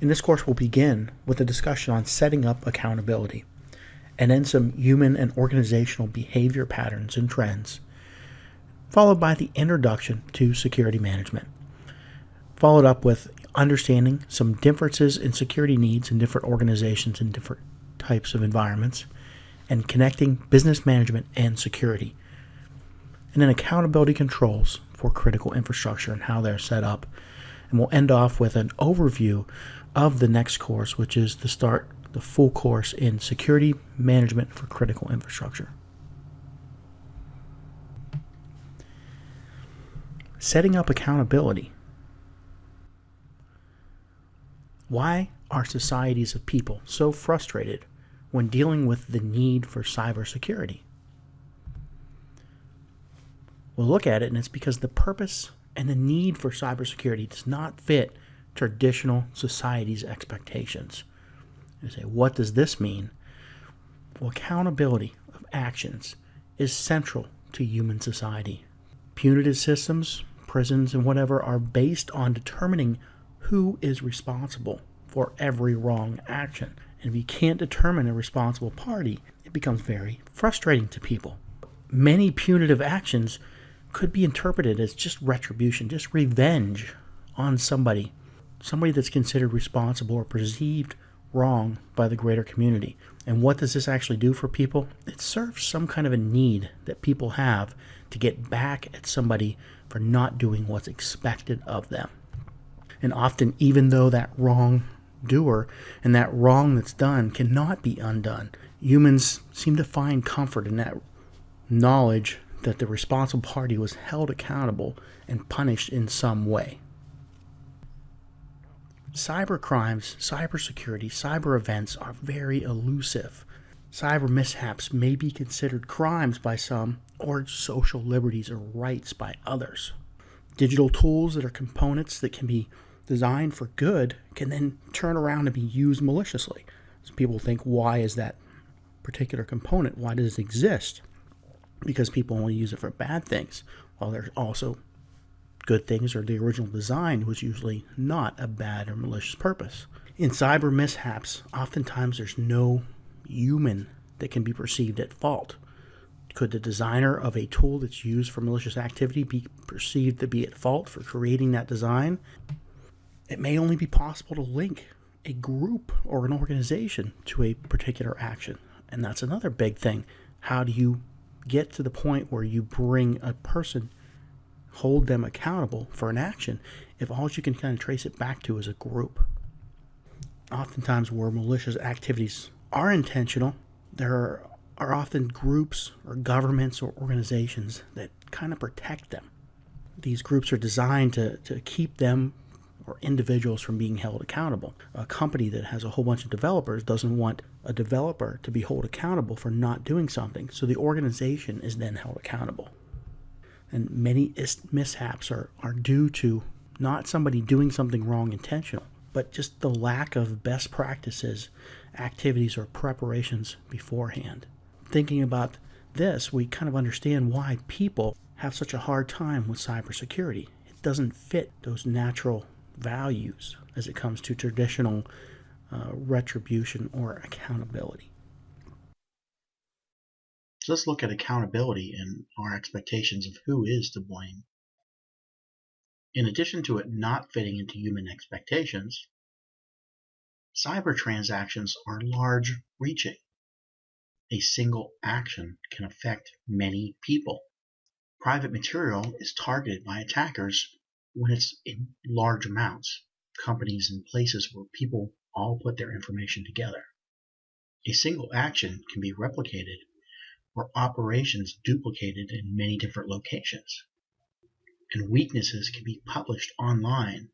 In this course, we'll begin with a discussion on setting up accountability, and then some human and organizational behavior patterns and trends, followed by the introduction to security management, followed up with understanding some differences in security needs in different organizations and different types of environments, and connecting business management and security, and then accountability controls for critical infrastructure and how they're set up. And we'll end off with an overview of the next course, which is the full course in security management for critical infrastructure. Setting up accountability. Why are societies of people so frustrated when dealing with the need for cybersecurity? We'll look at it, and it's because the purpose and the need for cybersecurity does not fit traditional society's expectations. You say, what does this mean? Well, accountability of actions is central to human society. Punitive systems, prisons, and whatever are based on determining who is responsible for every wrong action. And if you can't determine a responsible party, it becomes very frustrating to people. Many punitive actions could be interpreted as just retribution, just revenge on somebody that's considered responsible or perceived wrong by the greater community. And what does this actually do for people? It serves some kind of a need that people have to get back at somebody for not doing what's expected of them. And often, even though that wrongdoer and that wrong that's done cannot be undone, humans seem to find comfort in that knowledge that the responsible party was held accountable and punished in some way. Cyber crimes, cybersecurity, cyber events are very elusive. Cyber mishaps may be considered crimes by some or social liberties or rights by others. Digital tools that are components that can be designed for good can then turn around and be used maliciously. So people think, why is that particular component? Why does it exist? Because people only use it for bad things. While there's also good things, or the original design was usually not a bad or malicious purpose. In cyber mishaps, oftentimes there's no human that can be perceived at fault. Could the designer of a tool that's used for malicious activity be perceived to be at fault for creating that design? It may only be possible to link a group or an organization to a particular action. And that's another big thing. How do you get to the point where you bring a person, hold them accountable for an action, if all you can kind of trace it back to is a group? Oftentimes where malicious activities are intentional, there are often groups or governments or organizations that kind of protect them. These groups are designed to keep them or individuals from being held accountable. A company that has a whole bunch of developers doesn't want a developer to be held accountable for not doing something, so the organization is then held accountable. And many mishaps are due to not somebody doing something wrong intentional, but just the lack of best practices, activities, or preparations beforehand. Thinking about this, we kind of understand why people have such a hard time with cybersecurity. It doesn't fit those natural values as it comes to traditional retribution or accountability. So let's look at accountability and our expectations of who is to blame. In addition to it not fitting into human expectations, cyber transactions are large-reaching. A single action can affect many people. Private material is targeted by attackers when it's in large amounts, companies and places where people all put their information together. A single action can be replicated or operations duplicated in many different locations. And weaknesses can be published online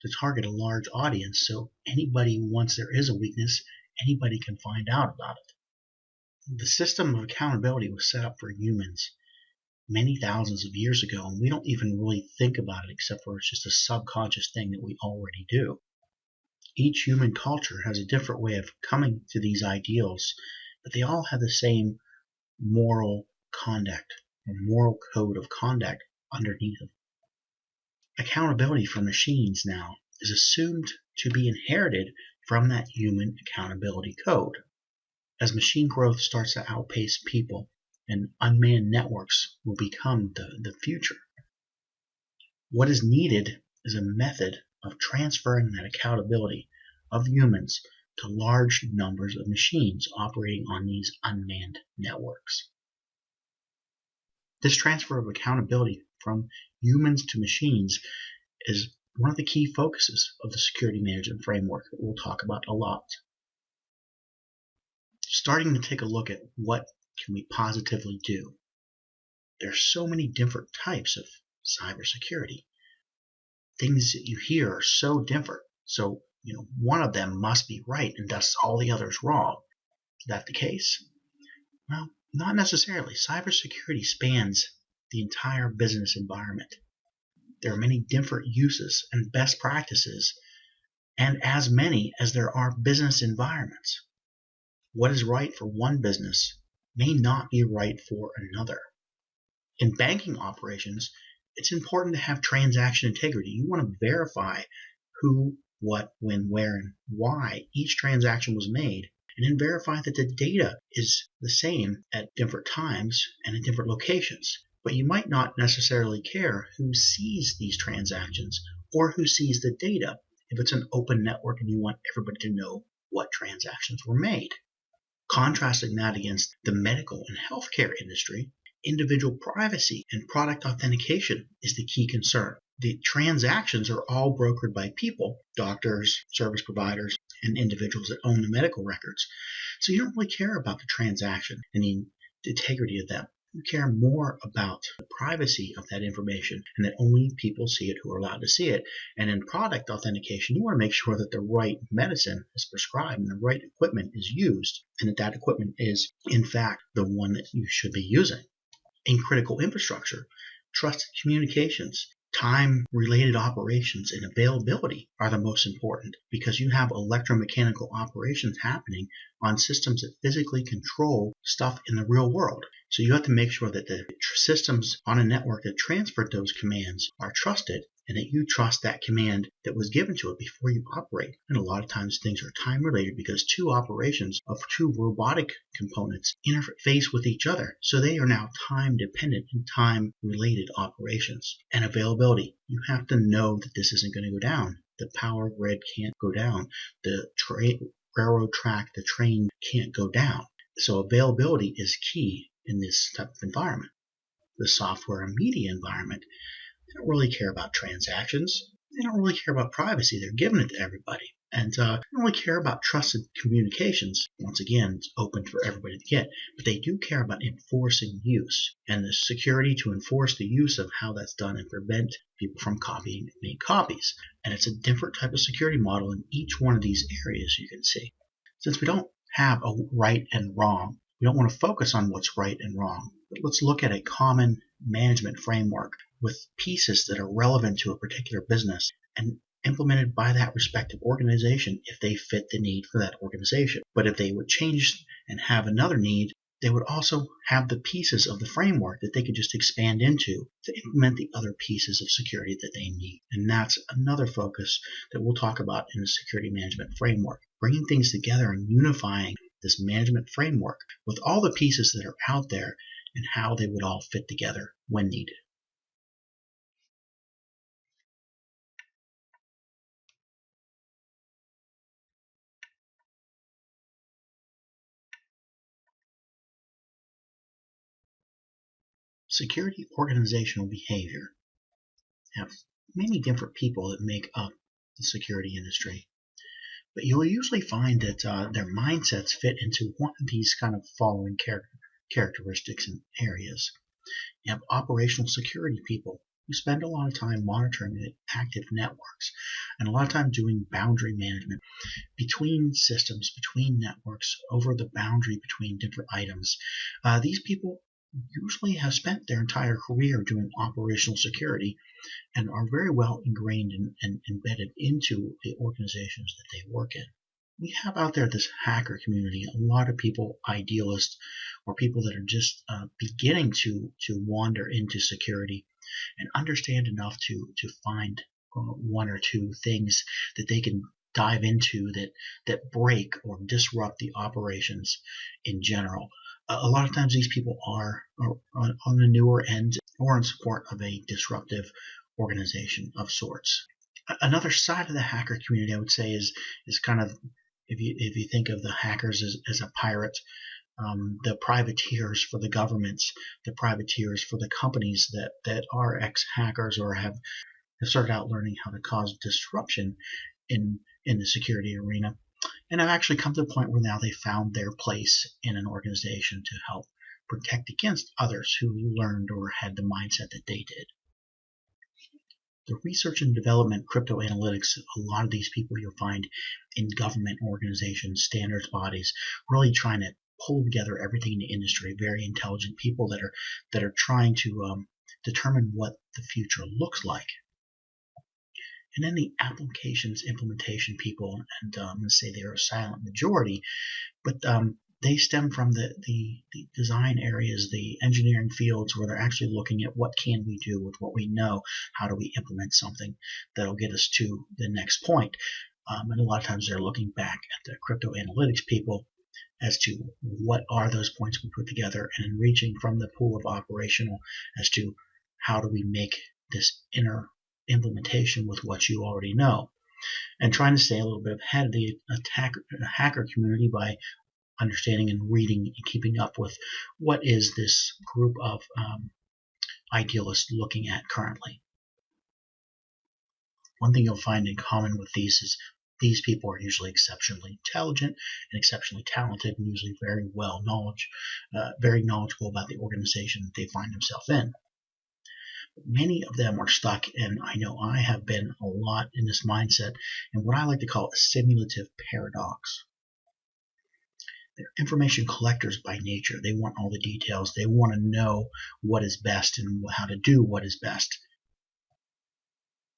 to target a large audience, so anybody, once there is a weakness, anybody can find out about it. The system of accountability was set up for humans many thousands of years ago, and we don't even really think about it except for it's just a subconscious thing that we already do. Each human culture has a different way of coming to these ideals, but they all have the same moral conduct or moral code of conduct underneath them. Accountability for machines now is assumed to be inherited from that human accountability code. As machine growth starts to outpace people, and unmanned networks will become the future, what is needed is a method of transferring that accountability of humans to large numbers of machines operating on these unmanned networks. This transfer of accountability from humans to machines is one of the key focuses of the security management framework that we'll talk about a lot. Starting to take a look at what can we positively do. There's so many different types of cybersecurity. Things that you hear are so different. So, one of them must be right and thus all the others wrong. Is that the case? Well, not necessarily. Cybersecurity spans the entire business environment. There are many different uses and best practices, and as many as there are business environments. What is right for one business may not be right for another. In banking operations, it's important to have transaction integrity. You want to verify who, what, when, where, and why each transaction was made, and then verify that the data is the same at different times and at different locations. But you might not necessarily care who sees these transactions or who sees the data if it's an open network and you want everybody to know what transactions were made. Contrasting that against the medical and healthcare industry, individual privacy and product authentication is the key concern. The transactions are all brokered by people, doctors, service providers, and individuals that own the medical records. So you don't really care about the transaction and the integrity of them. You care more about the privacy of that information and that only people see it who are allowed to see it. And in product authentication, you want to make sure that the right medicine is prescribed and the right equipment is used and that that equipment is, in fact, the one that you should be using. In critical infrastructure, trusted communications, time-related operations, and availability are the most important because you have electromechanical operations happening on systems that physically control stuff in the real world. So you have to make sure that the systems on a network that transferred those commands are trusted and that you trust that command that was given to it before you operate. And a lot of times things are time-related because two operations of two robotic components interface with each other. So they are now time-dependent and time-related operations. And availability. You have to know that this isn't going to go down. The power grid can't go down. The railroad track, the train can't go down. So availability is key in this type of environment. The software and media environment, they don't really care about transactions. They don't really care about privacy. They're giving it to everybody. And they don't really care about trusted communications. Once again, it's open for everybody to get. But they do care about enforcing use and the security to enforce the use of how that's done and prevent people from copying and make copies. And it's a different type of security model in each one of these areas you can see. Since we don't have a right and wrong, we don't want to focus on what's right and wrong. But let's look at a common management framework with pieces that are relevant to a particular business and implemented by that respective organization if they fit the need for that organization. But if they would change and have another need, they would also have the pieces of the framework that they could just expand into to implement the other pieces of security that they need. And that's another focus that we'll talk about in the security management framework, bringing things together and unifying this management framework with all the pieces that are out there and how they would all fit together when needed. Security organizational behavior have many different people that make up the security industry. But you'll usually find that their mindsets fit into one of these kind of following characteristics and areas. You have operational security people who spend a lot of time monitoring the active networks and a lot of time doing boundary management between systems, between networks, over the boundary between different items. These people usually have spent their entire career doing operational security and are very well ingrained and embedded into the organizations that they work in. We have out there this hacker community, a lot of people, idealists, or people that are just beginning to wander into security and understand enough to find one or two things that they can dive into that break or disrupt the operations in general. A lot of times these people are on the newer end or in support of a disruptive organization of sorts. Another side of the hacker community, I would say, is kind of, if you think of the hackers as a pirate, the privateers for the governments, the privateers for the companies that are ex-hackers or have started out learning how to cause disruption in the security arena, and have actually come to the point where now they found their place in an organization to help protect against others who learned or had the mindset that they did. The research and development, crypto analytics, a lot of these people you'll find in government organizations, standards bodies, really trying to pull together everything in the industry. Very intelligent people that are trying to determine what the future looks like. And then the applications implementation people, and I'm going to say they're a silent majority, but they stem from the design areas, the engineering fields, where they're actually looking at what can we do with what we know, how do we implement something that'll get us to the next point. And a lot of times they're looking back at the crypto analytics people as to what are those points we put together, and then reaching from the pool of operational as to how do we make this inner implementation with what you already know, and trying to stay a little bit ahead of the hacker community by understanding and reading and keeping up with what is this group of idealists looking at currently. One thing you'll find in common with these is these people are usually exceptionally intelligent and exceptionally talented, and usually very knowledgeable about the organization that they find themselves in. Many of them are stuck, and I know I have been a lot in this mindset, and what I like to call a simulative paradox. They're information collectors by nature. They want all the details. They want to know what is best and how to do what is best.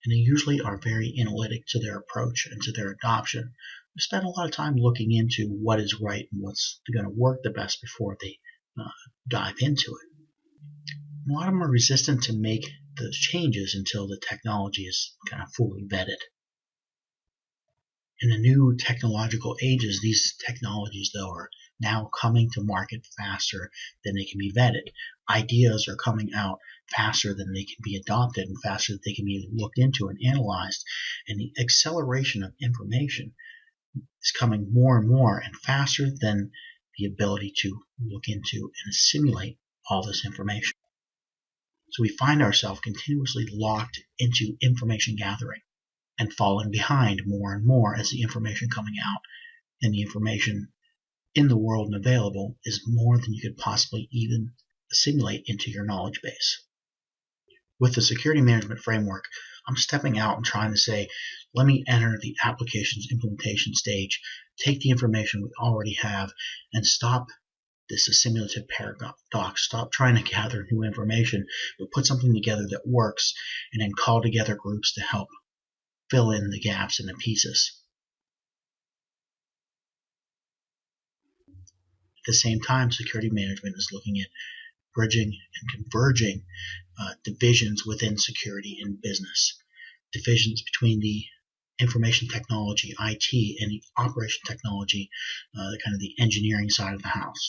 And they usually are very analytic to their approach and to their adoption. They spend a lot of time looking into what is right and what's going to work the best before they dive into it. A lot of them are resistant to make those changes until the technology is kind of fully vetted. In the new technological ages, these technologies, though, are now coming to market faster than they can be vetted. Ideas are coming out faster than they can be adopted and faster than they can be looked into and analyzed. And the acceleration of information is coming more and more and faster than the ability to look into and assimilate all this information. So we find ourselves continuously locked into information gathering and falling behind more and more as the information coming out and the information in the world and available is more than you could possibly even assimilate into your knowledge base. With the security management framework, I'm stepping out and trying to say, let me enter the applications implementation stage, take the information we already have, and stop this assimilative paradox. Stop trying to gather new information, but put something together that works, and then call together groups to help fill in the gaps and the pieces. At the same time, security management is looking at bridging and converging divisions within security and business, divisions between the information technology, IT, and the operation technology, kind of the engineering side of the house.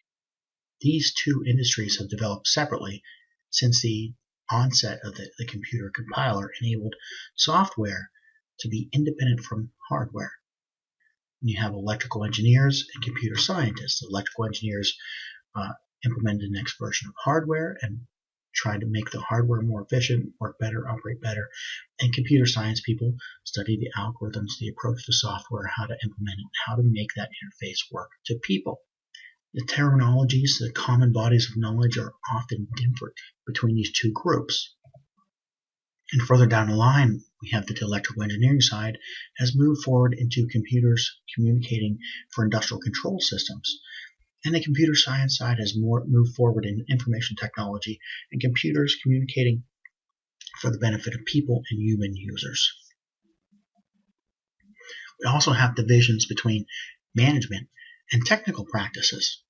These two industries have developed separately since the onset of the computer compiler enabled software to be independent from hardware. You have electrical engineers and computer scientists. Electrical engineers implement the next version of hardware and try to make the hardware more efficient, work better, operate better. And computer science people study the algorithms, the approach to software, how to implement it, how to make that interface work to people. The terminologies, the common bodies of knowledge are often different between these two groups. And further down the line, we have the electrical engineering side has moved forward into computers communicating for industrial control systems. And the computer science side has moved forward in information technology and computers communicating for the benefit of people and human users. We also have divisions between management and technical practices.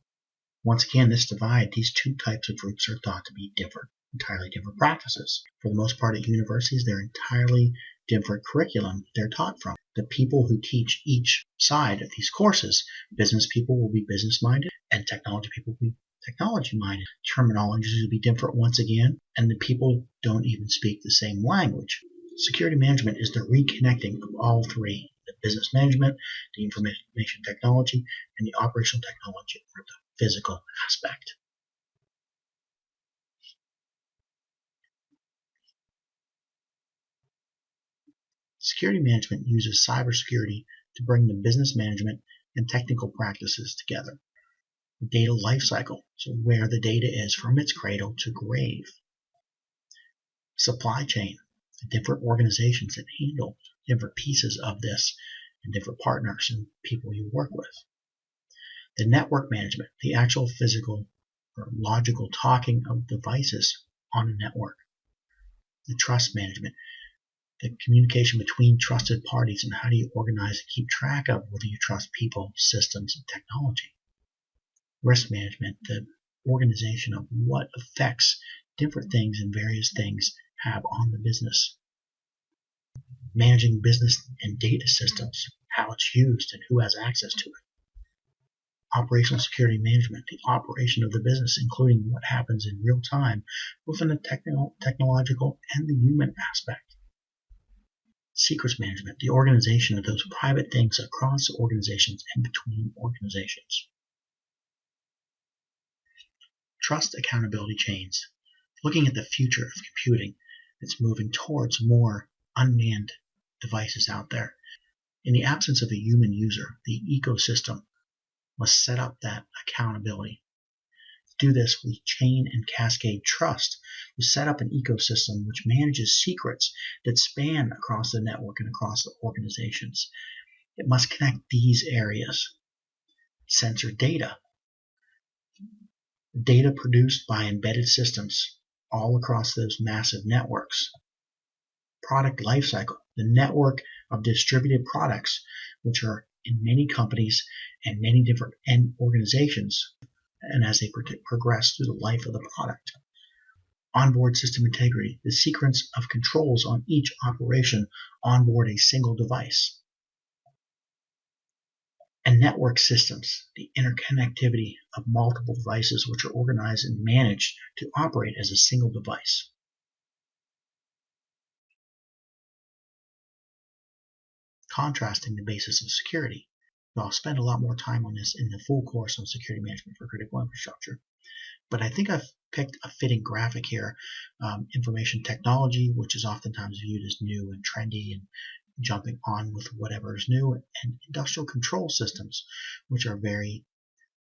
Once again, this divide, these two types of groups are thought to be different, entirely different practices. For the most part at universities, they're entirely different curriculum they're taught from. The people who teach each side of these courses, business people will be business-minded, and technology people will be technology-minded. Terminologies will be different once again, and the people don't even speak the same language. Security management is the reconnecting of all three: the business management, the information technology, and the operational technology, or the physical aspect. Security management uses cybersecurity to bring the business management and technical practices together. The data lifecycle, so where the data is from its cradle to grave. Supply chain, the different organizations that handle different pieces of this and different partners and people you work with. The network management, the actual physical or logical talking of devices on a network. The trust management, the communication between trusted parties, and how do you organize and keep track of whether you trust people, systems, and technology. Risk management, the organization of what effects different things and various things have on the business. Managing business and data systems, how it's used and who has access to it. Operational security management, the operation of the business, including what happens in real time, both in the technological and the human aspect. Secrets management, the organization of those private things across organizations and between organizations. Trust accountability chains, looking at the future of computing that's moving towards more unmanned devices out there. In the absence of a human user, the ecosystem must set up that accountability. To do this, we chain and cascade trust. We set up an ecosystem which manages secrets that span across the network and across the organizations. It must connect these areas. Sensor data. Data produced by embedded systems all across those massive networks. Product lifecycle, the network of distributed products, which are in many companies and many different end organizations, and as they progress through the life of the product. Onboard system integrity, the sequence of controls on each operation onboard a single device. And network systems, the interconnectivity of multiple devices which are organized and managed to operate as a single device. Contrasting the basis of security. I'll spend a lot more time on this in the full course on security management for critical infrastructure. But I think I've picked a fitting graphic here. Information technology, which is oftentimes viewed as new and trendy and jumping on with whatever is new, and industrial control systems, which are very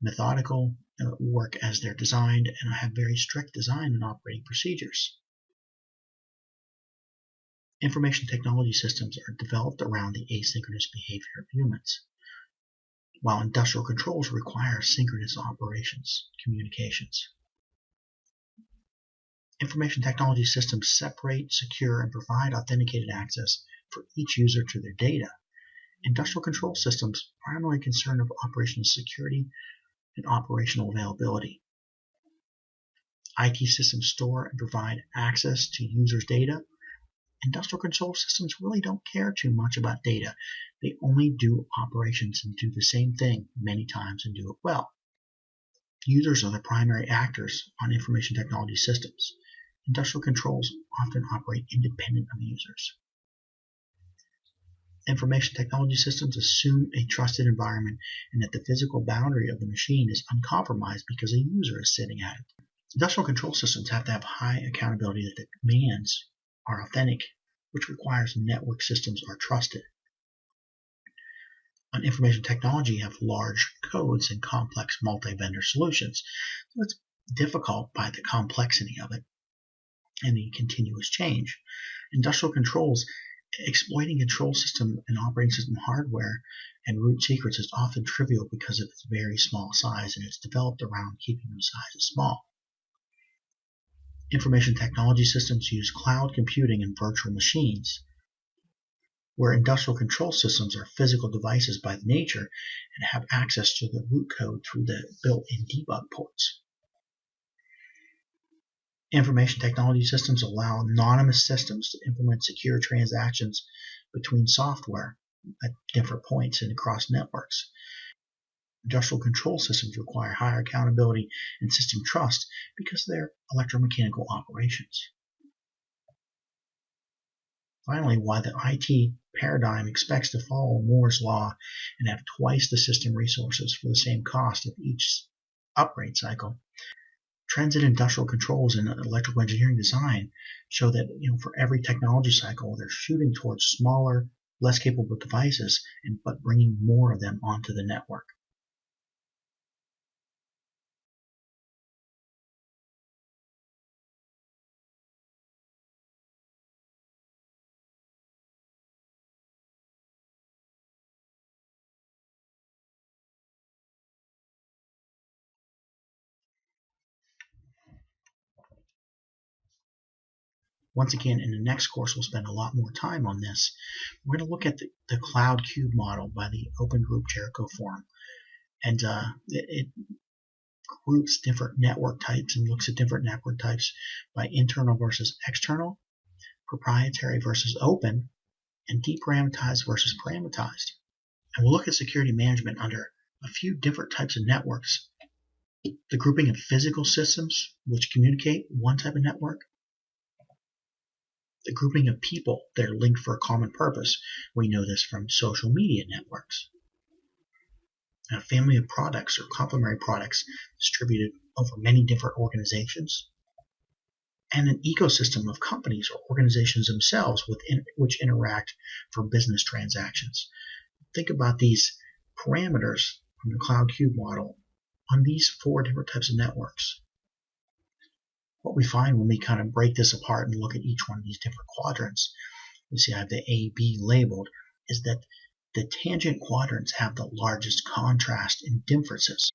methodical, work as they're designed, and have very strict design and operating procedures. Information technology systems are developed around the asynchronous behavior of humans, while industrial controls require synchronous operations, communications. Information technology systems separate, secure, and provide authenticated access for each user to their data. Industrial control systems are primarily concerned with operational security and operational availability. IT systems store and provide access to users' data. Industrial control systems really don't care too much about data. They only do operations and do the same thing many times and do it well. Users are the primary actors on information technology systems. Industrial controls often operate independent of users. Information technology systems assume a trusted environment and that the physical boundary of the machine is uncompromised because a user is sitting at it. Industrial control systems have to have high accountability that the commands are authentic, which requires network systems are trusted. On information technology, you have large codes and complex multi-vendor solutions. So it's difficult by the complexity of it and the continuous change. Industrial controls, exploiting control system and operating system hardware and root secrets is often trivial because of its very small size, and it's developed around keeping those sizes small. Information technology systems use cloud computing and virtual machines, where industrial control systems are physical devices by nature and have access to the root code through the built-in debug ports. Information technology systems allow anonymous systems to implement secure transactions between software at different points and across networks. Industrial control systems require higher accountability and system trust because they're electromechanical operations. Finally, while the IT paradigm expects to follow Moore's law and have twice the system resources for the same cost of each upgrade cycle, trends in industrial controls and electrical engineering design show that for every technology cycle, they're shooting towards smaller, less capable devices, but bringing more of them onto the network. Once again, in the next course, we'll spend a lot more time on this. We're going to look at the Cloud Cube model by the Open Group Jericho Forum. And it groups different network types and looks at different network types by internal versus external, proprietary versus open, and deparameterized versus parameterized. And we'll look at security management under a few different types of networks. The grouping of physical systems, which communicate one type of network. The grouping of people that are linked for a common purpose. We know this from social media networks. A family of products or complementary products distributed over many different organizations. And an ecosystem of companies or organizations themselves which interact for business transactions. Think about these parameters from the Cloud Cube model on these four different types of networks. What we find when we kind of break this apart and look at each one of these different quadrants, you see I have the A, B labeled, is that the tangent quadrants have the largest contrast in differences.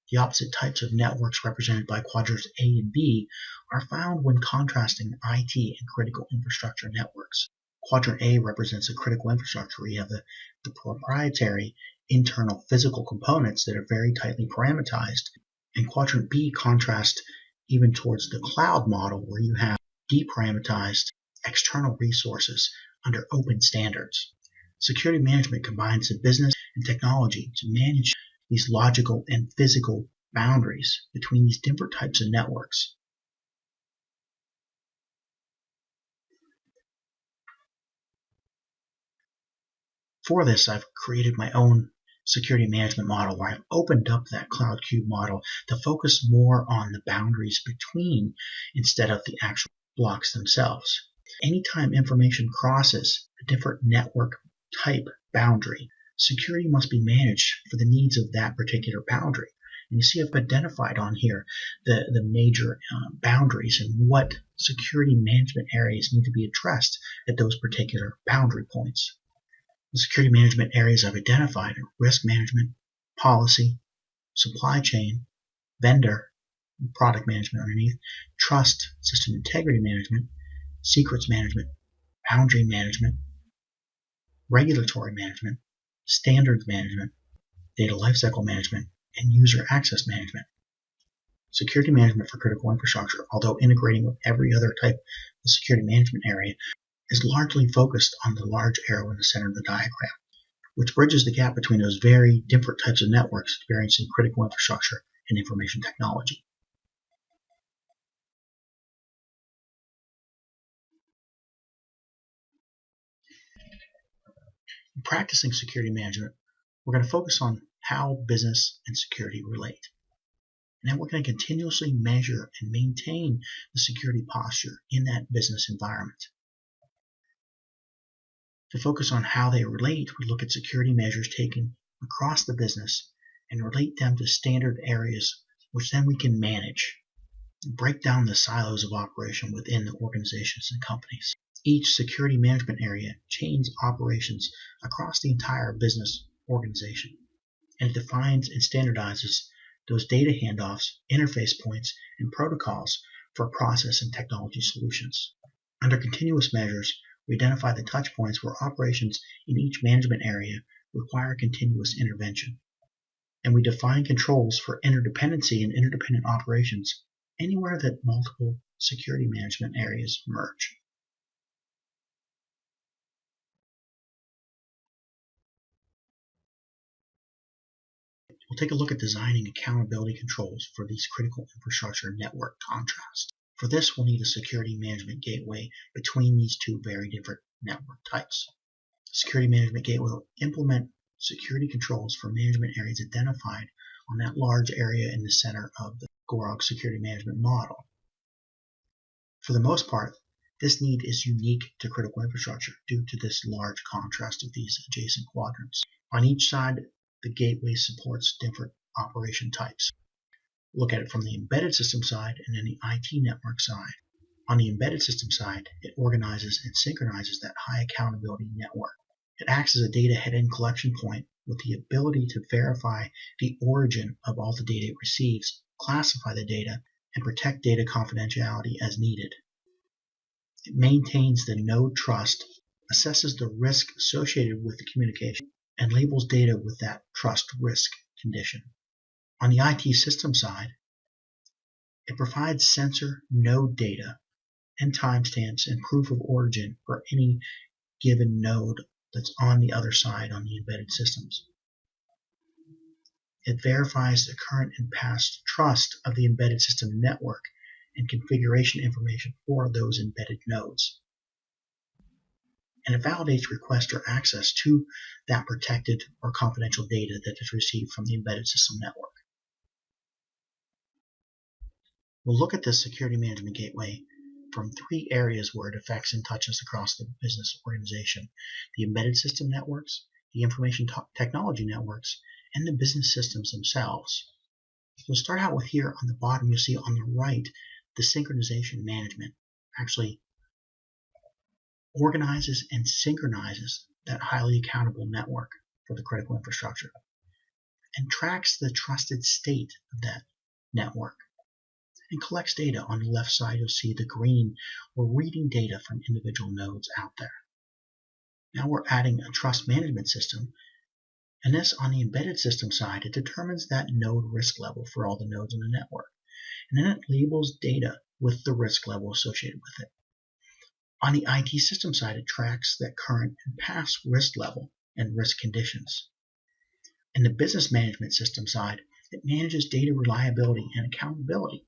The opposite types of networks represented by quadrants A and B are found when contrasting IT and critical infrastructure networks. Quadrant A represents a critical infrastructure where you have the proprietary internal physical components that are very tightly parameterized, and quadrant B contrasts even towards the cloud model where you have deparameterized external resources under open standards. Security management combines the business and technology to manage these logical and physical boundaries between these different types of networks. For this, I've created my own security management model where I've opened up that Cloud Cube model to focus more on the boundaries between instead of the actual blocks themselves. Anytime information crosses a different network type boundary, security must be managed for the needs of that particular boundary. And you see I've identified on here the major boundaries and what security management areas need to be addressed at those particular boundary points. The security management areas I've identified are risk management, policy, supply chain, vendor, product management underneath, trust, system integrity management, secrets management, boundary management, regulatory management, standards management, data lifecycle management, and user access management. Security management for critical infrastructure, although integrating with every other type of security management area, is largely focused on the large arrow in the center of the diagram, which bridges the gap between those very different types of networks experiencing critical infrastructure and information technology. In practicing security management, we're going to focus on how business and security relate. And then we're going to continuously measure and maintain the security posture in that business environment. To focus on how they relate, we look at security measures taken across the business and relate them to standard areas, which then we can manage and break down the silos of operation within the organizations and companies. Each security management area chains operations across the entire business organization, and it defines and standardizes those data handoffs, interface points, and protocols for process and technology solutions. Under continuous measures, we identify the touch points where operations in each management area require continuous intervention. And we define controls for interdependency and interdependent operations anywhere that multiple security management areas merge. We'll take a look at designing accountability controls for these critical infrastructure network contrasts. For this, we'll need a security management gateway between these two very different network types. The security management gateway will implement security controls for management areas identified on that large area in the center of the GOROG security management model. For the most part, this need is unique to critical infrastructure due to this large contrast of these adjacent quadrants. On each side, the gateway supports different operation types. Look at it from the embedded system side and then the IT network side. On the embedded system side, it organizes and synchronizes that high accountability network. It acts as a data head-end collection point with the ability to verify the origin of all the data it receives, classify the data, and protect data confidentiality as needed. It maintains the node trust, assesses the risk associated with the communication, and labels data with that trust risk condition. On the IT system side, it provides sensor node data and timestamps and proof of origin for any given node that's on the other side on the embedded systems. It verifies the current and past trust of the embedded system network and configuration information for those embedded nodes. And it validates request or access to that protected or confidential data that is received from the embedded system network. We'll look at this security management gateway from three areas where it affects and touches across the business organization: the embedded system networks, the information technology networks, and the business systems themselves. We'll start out with here on the bottom. You'll see on the right the synchronization management actually organizes and synchronizes that highly accountable network for the critical infrastructure and tracks the trusted state of that network and collects data. On the left side, you'll see the green. We're reading data from individual nodes out there. Now we're adding a trust management system, and this on the embedded system side, it determines that node risk level for all the nodes in the network, and then it labels data with the risk level associated with it. On the IT system side, it tracks that current and past risk level and risk conditions. In the business management system side, it manages data reliability and accountability.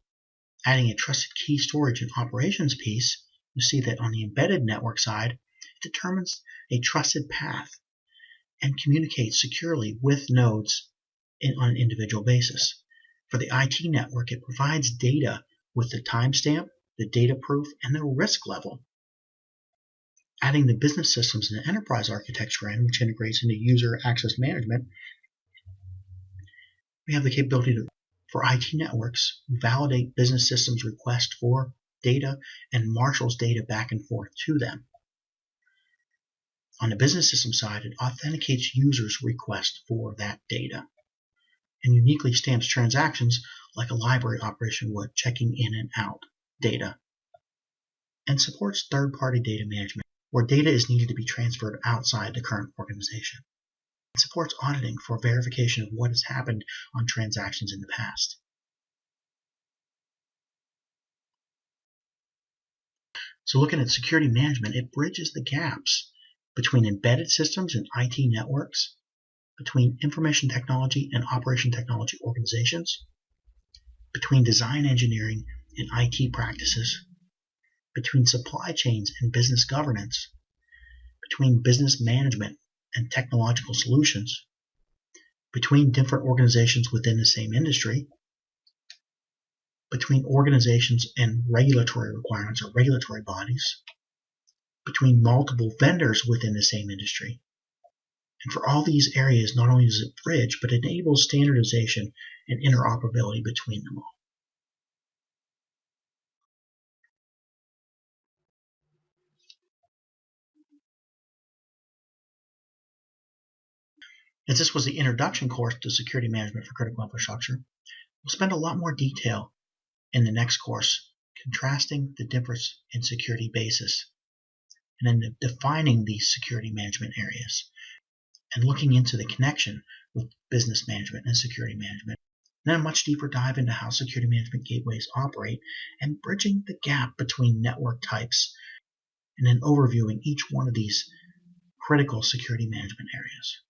Adding a trusted key storage and operations piece, you see that on the embedded network side, it determines a trusted path and communicates securely with nodes on an individual basis. For the IT network, it provides data with the timestamp, the data proof, and the risk level. Adding the business systems and the enterprise architecture in, which integrates into user access management, we have the capability to, for IT networks, validate business systems request for data and marshals data back and forth to them. On the business system side, it authenticates users' request for that data and uniquely stamps transactions like a library operation would, checking in and out data, and supports third-party data management where data is needed to be transferred outside the current organization. It supports auditing for verification of what has happened on transactions in the past. So looking at security management, it bridges the gaps between embedded systems and IT networks, between information technology and operation technology organizations, between design engineering and IT practices, between supply chains and business governance, between business management and technological solutions, between different organizations within the same industry, between organizations and regulatory requirements or regulatory bodies, between multiple vendors within the same industry. And for all these areas, not only does it bridge, but enables standardization and interoperability between them all. As this was the introduction course to security management for critical infrastructure, we'll spend a lot more detail in the next course, contrasting the difference in security basis, and then defining these security management areas, and looking into the connection with business management and security management. and then a much deeper dive into how security management gateways operate and bridging the gap between network types, and then overviewing each one of these critical security management areas.